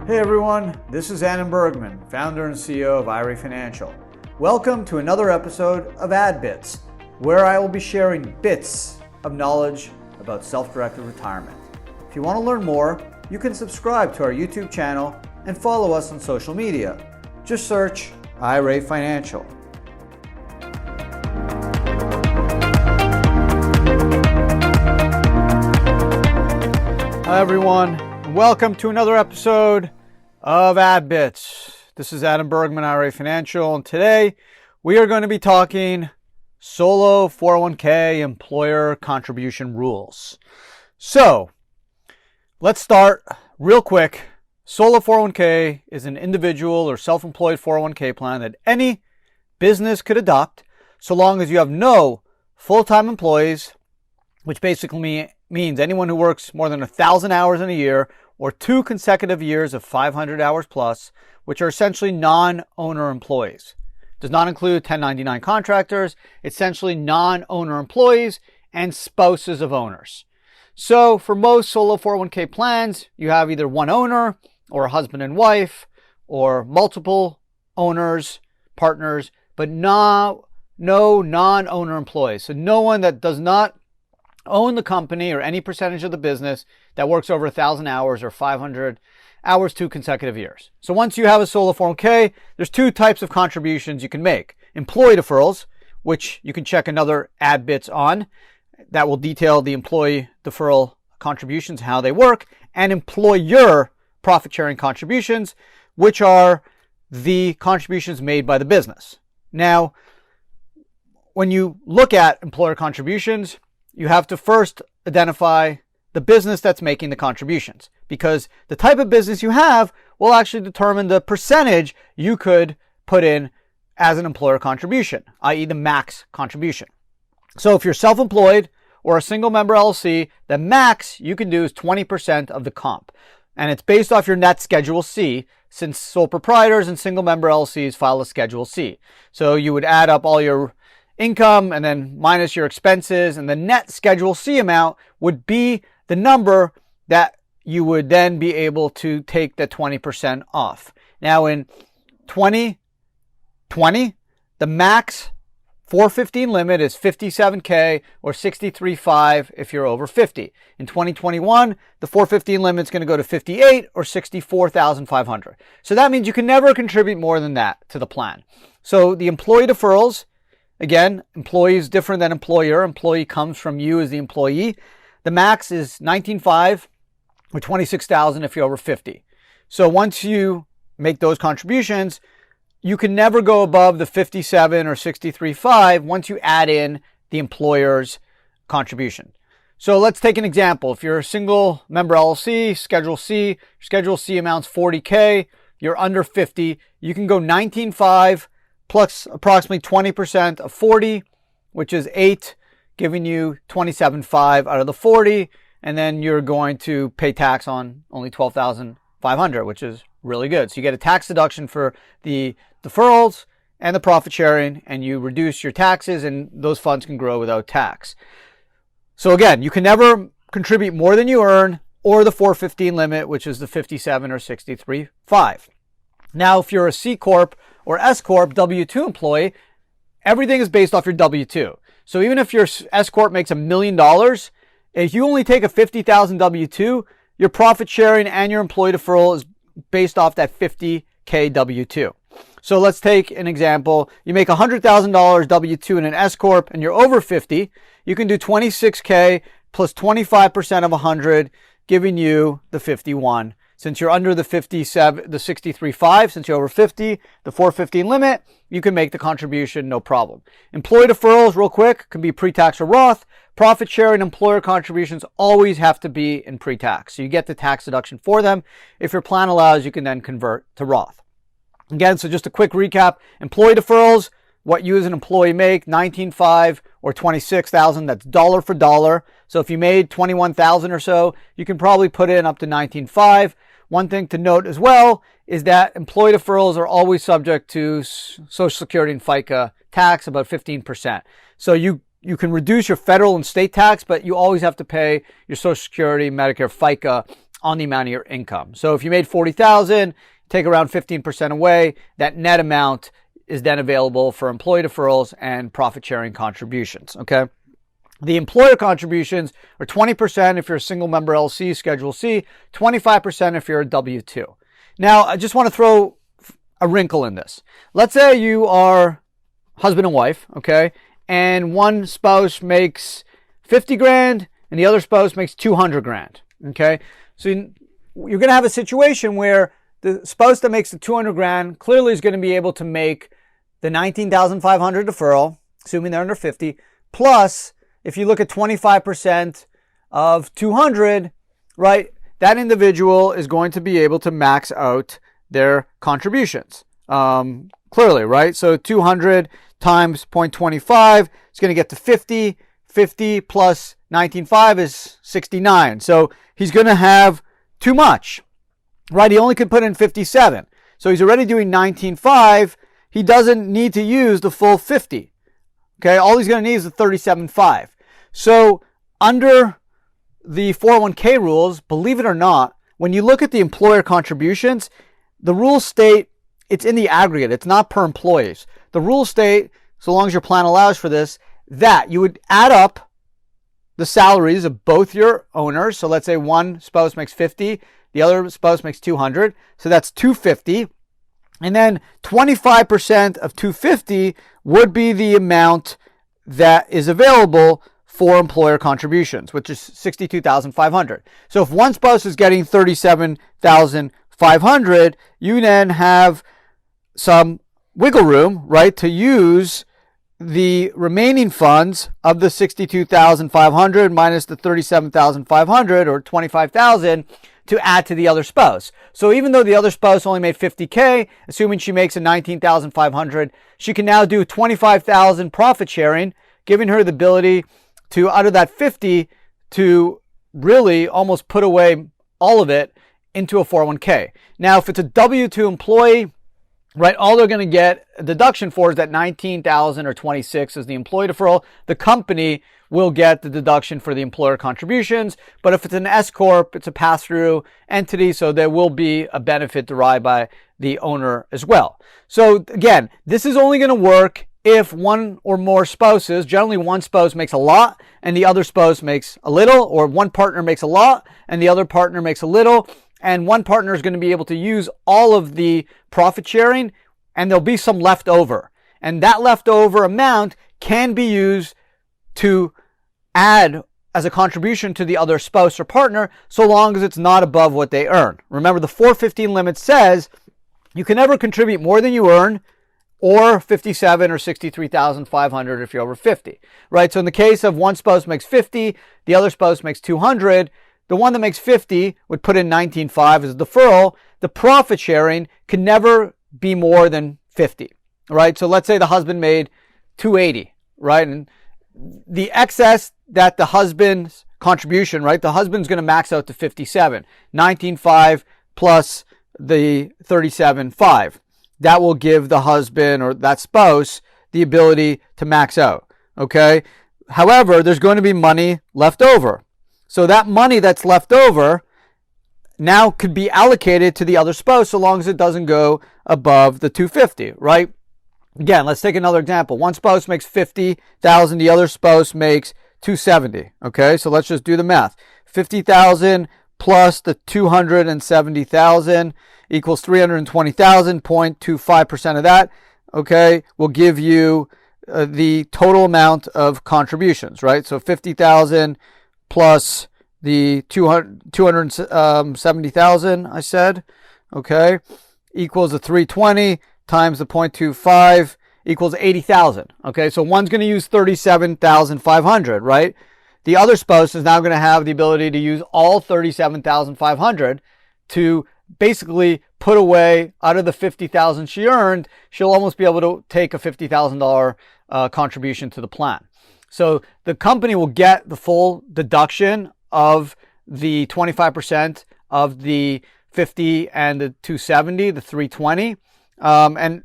Hey everyone, this is Bergman, founder and CEO of IRA Financial. Welcome to another episode of AdBits, where I will be sharing bits of knowledge about self-directed retirement. If you want to learn more, you can subscribe to our YouTube channel and follow us on social media. Just search IRA Financial. Hi everyone, and welcome to another episode of AdBits. This is Bergman, IRA Financial, and today we are going to be talking solo 401k employer contribution rules. So let's start real quick. Solo 401k is an individual or self-employed 401k plan that any business could adopt so long as you have no full-time employees, which basically means anyone who works more than 1,000 hours in a year or 2 consecutive years of 500 hours plus, which are essentially non-owner employees. Does not include 1099 contractors, essentially non-owner employees and spouses of owners. So for most solo 401k plans, you have either one owner or a husband and wife or multiple owners, partners, but no non-owner employees. So no one that does not own the company or any percentage of the business that works over 1,000 hours or 500 hours 2 consecutive years. So once you have a solo 401k, there's 2 types of contributions you can make. Employee deferrals, which you can check another AdBits on, that will detail the employee deferral contributions, how they work, and employer profit sharing contributions, which are the contributions made by the business. Now, when you look at employer contributions, you have to first identify the business that's making the contributions, because the type of business you have will actually determine the percentage you could put in as an employer contribution, i.e. the max contribution. So if you're self-employed or a single member LLC, the max you can do is 20% of the comp. And it's based off your net Schedule C, since sole proprietors and single member LLCs file a Schedule C. So you would add up all your income and then minus your expenses, and the net Schedule C amount would be the number that you would then be able to take the 20% off. Now in 2020, the max 415 limit is 57K or 63.5 if you're over 50. In 2021, the 415 limit is going to go to 58 or 64,500. So that means you can never contribute more than that to the plan. So the employee deferrals, again, employee is different than employer. Employee comes from you as the employee. The max is 19.5 or 26,000 if you're over 50. So once you make those contributions, you can never go above the 57 or 63.5 once you add in the employer's contribution. So let's take an example. If you're a single member LLC, Schedule C amounts 40K, you're under 50, you can go 19.5 plus approximately 20% of 40, which is 8, giving you 27.5 out of the 40, and then you're going to pay tax on only 12,500, which is really good. So you get a tax deduction for the deferrals and the profit sharing, and you reduce your taxes, and those funds can grow without tax. So again, you can never contribute more than you earn, or the 415 limit, which is the 57 or 63.5. Now, if you're a C Corp or S Corp W-2 employee, everything is based off your W-2. So even if your S Corp makes $1 million, if you only take a 50,000 W-2, your profit sharing and your employee deferral is based off that 50K W-2. So let's take an example. You make $100,000 W-2 in an S Corp and you're over 50. You can do 26K plus 25% of 100, giving you the 51. Since you're under the 57, the 63.5, since you're over 50, the 415 limit, you can make the contribution, no problem. Employee deferrals, real quick, can be pre-tax or Roth. Profit sharing employer contributions always have to be in pre-tax. So you get the tax deduction for them. If your plan allows, you can then convert to Roth. Again, so just a quick recap. Employee deferrals, what you as an employee make, 19.5 or 26,000, that's dollar for dollar. So if you made 21,000 or so, you can probably put in up to 19.5. One thing to note as well is that employee deferrals are always subject to Social Security and FICA tax, about 15%. So you you can reduce your federal and state tax, but you always have to pay your Social Security, Medicare, FICA on the amount of your income. So if you made $40,000, take around 15% away, that net amount is then available for employee deferrals and profit sharing contributions, okay? The employer contributions are 20% if you're a single member LLC, Schedule C, 25% if you're a W-2. Now, I just want to throw a wrinkle in this. Let's say you are husband and wife, okay? And one spouse makes 50 grand and the other spouse makes 200 grand, okay? So you're going to have a situation where the spouse that makes the 200 grand clearly is going to be able to make the 19,500 deferral, assuming they're under 50, plus if you look at 25% of 200, right, that individual is going to be able to max out their contributions. Clearly, right? So 200 times 0.25 is going to get to 50. 50 plus 19.5 is 69. So he's going to have too much, right? He only could put in 57. So he's already doing 19.5. He doesn't need to use the full 50. Okay, all he's going to need is the 37.5. So under the 401k rules, believe it or not, when you look at the employer contributions, the rules state it's in the aggregate. It's not per employees. The rules state, so long as your plan allows for this, that you would add up the salaries of both your owners. So let's say one spouse makes 50, the other spouse makes 200. So that's 250. And then 25% of 250 would be the amount that is available for employer contributions, which is 62,500. So if one spouse is getting 37,500, you then have some wiggle room, right, to use the remaining funds of the 62,500 minus the 37,500 or 25,000 to add to the other spouse. So even though the other spouse only made 50K, assuming she makes a 19,500, she can now do 25,000 profit sharing, giving her the ability to, out of that 50, to really almost put away all of it into a 401k. Now, if it's a W-2 employee, right, all they're going to get a deduction for is that 19,000 or 26 is the employee deferral. The company will get the deduction for the employer contributions. But if it's an S corp, it's a pass-through entity, so there will be a benefit derived by the owner as well. So again, this is only going to work if one or more spouses, generally one spouse makes a lot and the other spouse makes a little, or one partner makes a lot and the other partner makes a little. And one partner is going to be able to use all of the profit sharing, and there'll be some left over. And that leftover amount can be used to add as a contribution to the other spouse or partner, so long as it's not above what they earn. Remember, the 415 limit says you can never contribute more than you earn, or 57 or 63,500 if you're over 50, right? So in the case of one spouse makes 50, the other spouse makes 200, the one that makes 50 would put in 19.5 as a deferral. The profit sharing can never be more than 50, right? So let's say the husband made 280, right? And the excess that the husband's contribution, right? The husband's going to max out to 57, 19.5 plus the 37.5. That will give the husband or that spouse the ability to max out, okay? However, there's going to be money left over. So that money that's left over now could be allocated to the other spouse so long as it doesn't go above the 250, right? Again, let's take another example. One spouse makes 50,000, the other spouse makes 270. Okay, so let's just do the math. 50,000 plus the 270,000 equals 320,000. 0.25% of that, okay, will give you the total amount of contributions, right? So 50,000 plus the 270,000, I said, okay, equals the 320 times the 0.25 equals 80,000. Okay, so one's going to use 37,500, right? The other spouse is now going to have the ability to use all 37,500 to basically put away out of the 50,000 she earned. She'll almost be able to take a $50,000 contribution to the plan. So the company will get the full deduction of the 25% of the 50 and the 270, the 320. And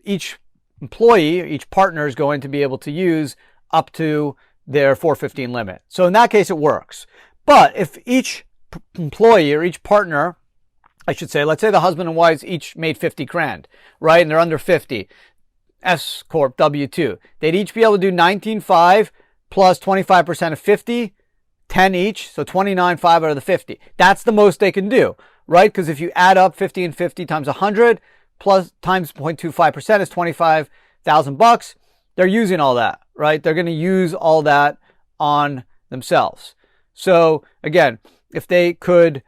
each employee, each partner is going to be able to use up to their 415 limit. So in that case, it works. But if each employee or each partner, I should say, let's say the husband and wives each made 50 grand, right? And they're under 50. S Corp W2. They'd each be able to do 19.5 plus 25% of 50, 10 each. So 29.5 out of the 50. That's the most they can do, right? Because if you add up 50 and 50 times 100 plus times 0.25% is $25,000. They're using all that, right? They're going to use all that on themselves. So again, if they could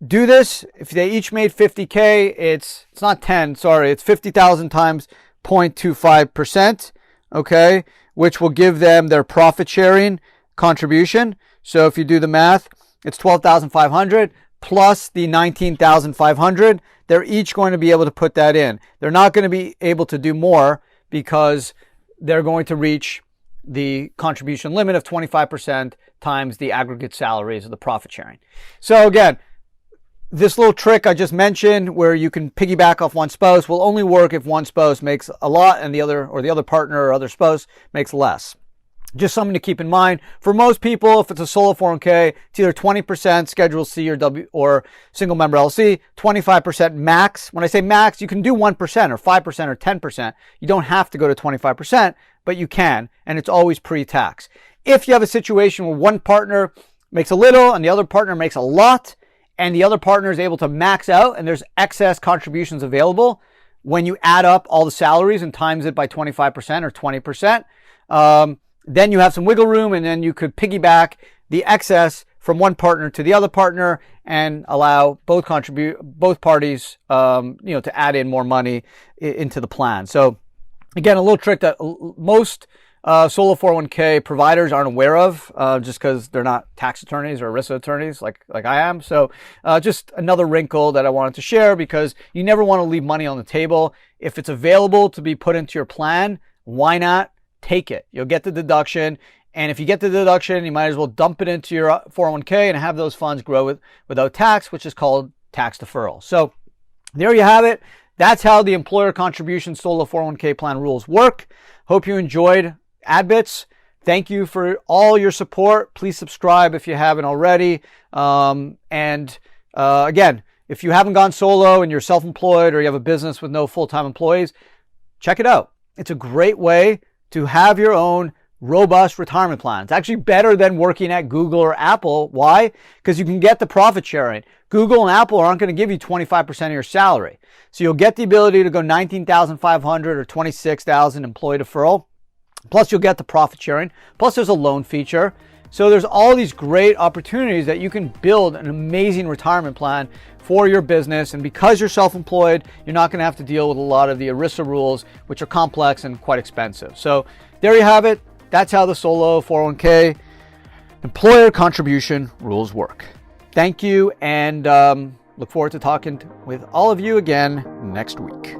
do this, if they each made 50K, it's not 10, sorry, it's 50,000 times 0.25%, okay, which will give them their profit sharing contribution. So if you do the math, it's 12,500 plus the 19,500. They're each going to be able to put that in. They're not going to be able to do more because they're going to reach the contribution limit of 25% times the aggregate salaries of the profit sharing. So again, this little trick I just mentioned where you can piggyback off one spouse will only work if one spouse makes a lot and the other partner or other spouse makes less. Just something to keep in mind. For most people, if it's a solo 401k, it's either 20% Schedule C or W or single member LLC, 25% max. When I say max, you can do 1% or 5% or 10%. You don't have to go to 25%, but you can, and it's always pre-tax. If you have a situation where one partner makes a little and the other partner makes a lot, and the other partner is able to max out and there's excess contributions available, when you add up all the salaries and times it by 25% or 20%, then you have some wiggle room, and then you could piggyback the excess from one partner to the other partner and allow both parties, to add in more money into the plan. So again, a little trick that most solo 401k providers aren't aware of, just because they're not tax attorneys or ERISA attorneys like I am. So just another wrinkle that I wanted to share, because you never want to leave money on the table. If it's available to be put into your plan, why not take it? You'll get the deduction. And if you get the deduction, you might as well dump it into your 401k and have those funds grow without tax, which is called tax deferral. So there you have it. That's how the employer contribution solo 401k plan rules work. Hope you enjoyed AdBits. Thank you for all your support. Please subscribe if you haven't already. Again, if you haven't gone solo and you're self-employed or you have a business with no full-time employees, check it out. It's a great way to have your own robust retirement plan. It's actually better than working at Google or Apple. Why? Because you can get the profit sharing. Google and Apple aren't going to give you 25% of your salary. So you'll get the ability to go 19,500 or 26,000 employee deferral. Plus you'll get the profit sharing. Plus there's a loan feature. So there's all these great opportunities that you can build an amazing retirement plan for your business. And because you're self-employed, you're not going to have to deal with a lot of the ERISA rules, which are complex and quite expensive. So there you have it. That's how the solo 401k employer contribution rules work. Thank you, and look forward to talking with all of you again next week.